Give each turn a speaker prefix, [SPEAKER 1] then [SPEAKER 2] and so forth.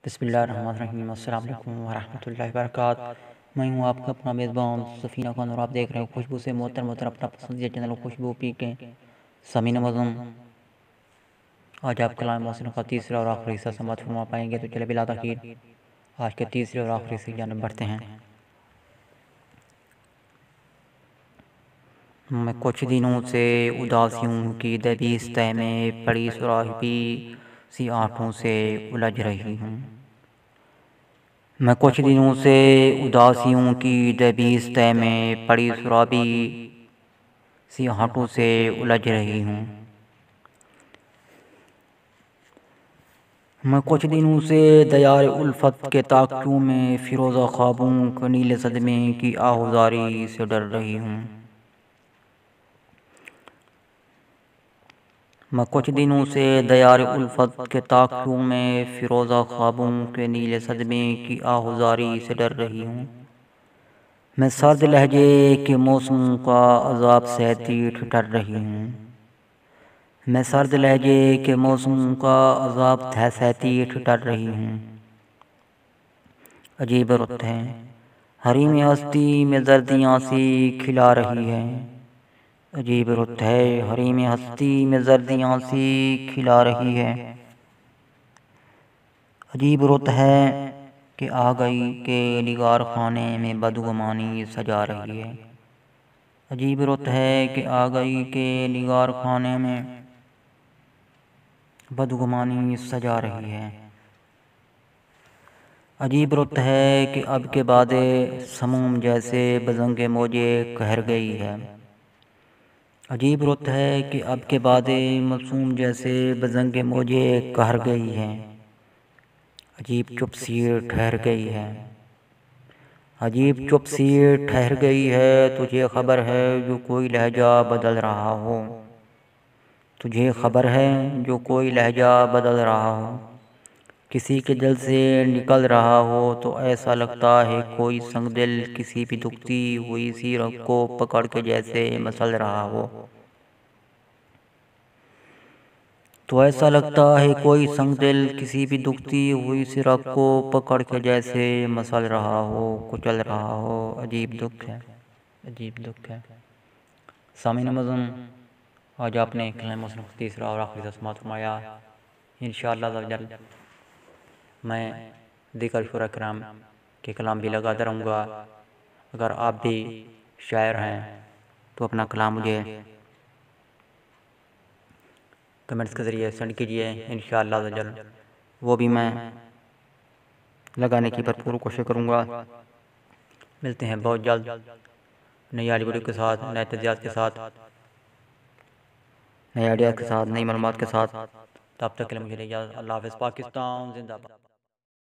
[SPEAKER 1] بسم اللہ الرحمن الرحیم۔ السلام علیکم ورحمۃ اللہ وبرکاتہ۔ میں ہوں آپ کا اپنا میزبان سفینہ خان اور آپ دیکھ رہے ہیں خوشبو سے محتر اپنا پسندیدہ چینل خوشبو پی کے سامعین معظم، آج آپ کلام محسن کا تیسرا اور آخری حصہ سماعت فرما پائیں گے، تو چلے بلا تاخیر آج کے تیسرے اور آخری حصے کی جانب بڑھتے ہیں۔ میں کچھ دنوں سے اداسیوں کی دبیستہ میں پڑی سراہی سی آنکھوں سے الجھ رہی ہوں۔ میں کچھ دنوں سے اداسیوں کی دبیستہ میں پڑی سرابی سی آنکھوں سے الجھ رہی ہوں۔ میں کچھ دنوں سے دیار الفت کے تاکیوں میں فیروزہ خوابوں کے نیلے صدمے کی آہوزاری سے ڈر رہی ہوں۔ میں کچھ دنوں سے دیار الفت کے تاکیوں میں فیروزہ خوابوں کے نیلے صدمے کی آہوزاری سے ڈر رہی ہوں۔ میں سرد لہجے کے موسموں کا عذاب سہتی ٹھٹر رہی ہوں۔ میں سرد لہجے کے موسموں کا عذاب سہتی ٹھٹر رہی ہوں۔ عجیب رت ہے حریم ہستی میں زردیاں سی کھلا رہی ہے۔ عجیب رت ہے حریم ہستی میں زردیاں سی کھلا رہی ہے۔ عجیب رت ہے کہ آ گئی کہ نگار خانے میں بدگمانی سجا رہی ہے۔ عجیب رت ہے کہ آ گئی کہ نگار خانے میں بدگمانی سجا رہی ہے۔ عجیب رت ہے کہ اب کے بعد سموم جیسے بزنگ موجے قہر گئی ہے۔ عجیب رت ہے کہ اب کے بعد معصوم جیسے بزنگ موجے قہر گئی ہے۔ عجیب چپ سی ٹھہر گئی ہے۔ عجیب چپ سی ٹھہر گئی ہے۔ تجھے خبر ہے جو کوئی لہجہ بدل رہا ہو۔ تجھے خبر ہے جو کوئی لہجہ بدل رہا ہو۔ کسی کے دل سے نکل رہا ہو تو ایسا لگتا ہے کوئی سنگ دل کسی بھی دکھتی ہوئی سی رگ کو پکڑ کے جیسے مسل رہا ہو۔ تو ایسا لگتا ہے کوئی سنگ دل کسی بھی دکھتی ہوئی سی رگ کو پکڑ کے جیسے مسل رہا ہو، کچل رہا ہو۔ عجیب دکھ ہے، عجیب دکھ ہے۔ سامعین معظم، آج آپ نے کلام محسن کا تیسرا اور آخری حصہ سماعت فرمایا۔ انشاءاللہ تعالی میں دیگر شعراء کرام کے کلام بھی لگاتا رہوں گا۔ اگر آپ بھی شاعر ہیں تو اپنا کلام مجھے کمنٹس کے ذریعے سینڈ کیجئے، انشاءاللہ تعالی وہ بھی میں لگانے کی بھرپور کوشش کروں گا۔ ملتے ہیں بہت جلد نئی ویڈیو کے ساتھ، نئے تجزیات کے ساتھ، نئے آئیڈیاز کے ساتھ، نئی معلومات کے ساتھ۔ تب تک کے لیے مجھے اجازت۔ اللہ حافظ۔ پاکستان زندہ باد۔